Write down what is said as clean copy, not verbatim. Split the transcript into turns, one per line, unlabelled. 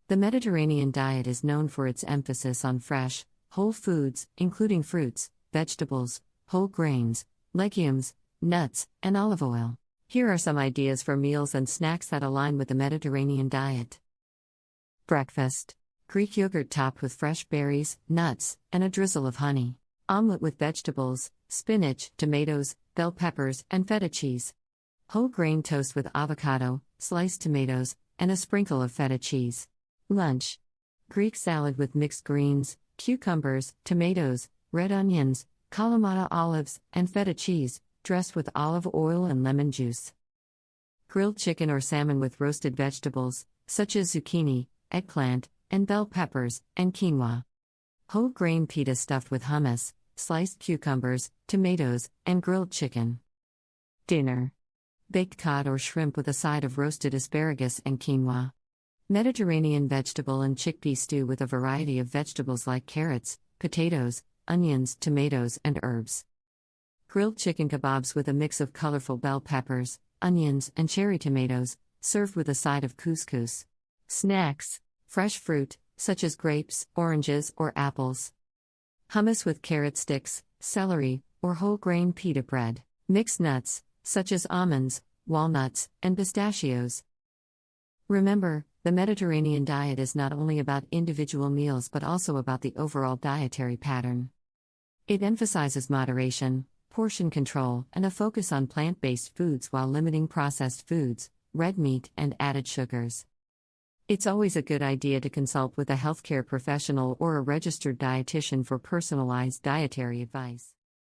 The Mediterranean diet is known for its emphasis on fresh, whole foods, including fruits, vegetables, whole grains, legumes, nuts, and olive oil. Here are some ideas for meals and snacks that align with the Mediterranean diet. Breakfast: Greek yogurt topped with fresh berries, nuts, and a drizzle of honey. Omelette with vegetables, spinach, tomatoes, bell peppers, and feta cheese. Whole grain toast with avocado, sliced tomatoes, and a sprinkle of feta cheese. Lunch: Greek salad with mixed greens, cucumbers, tomatoes, red onions, Kalamata olives, and feta cheese, dressed with olive oil and lemon juice. Grilled chicken or salmon with roasted vegetables, such as zucchini, eggplant, and bell peppers, and quinoa. Whole grain pita stuffed with hummus, sliced cucumbers, tomatoes, and grilled chicken. Dinner: Baked cod or shrimp with a side of roasted asparagus and quinoa. Mediterranean vegetable and chickpea stew with a variety of vegetables like carrots, potatoes, onions, tomatoes, and herbs. Grilled chicken kebabs with a mix of colorful bell peppers, onions, and cherry tomatoes, served with a side of couscous. Snacks: Fresh fruit, such as grapes, oranges, or apples. Hummus with carrot sticks, celery, or whole grain pita bread. Mixed nuts, such as almonds, walnuts, and pistachios. Remember, the Mediterranean diet is not only about individual meals but also about the overall dietary pattern. It emphasizes moderation, portion control, and a focus on plant-based foods while limiting processed foods, red meat, and added sugars. It's always a good idea to consult with a healthcare professional or a registered dietitian for personalized dietary advice.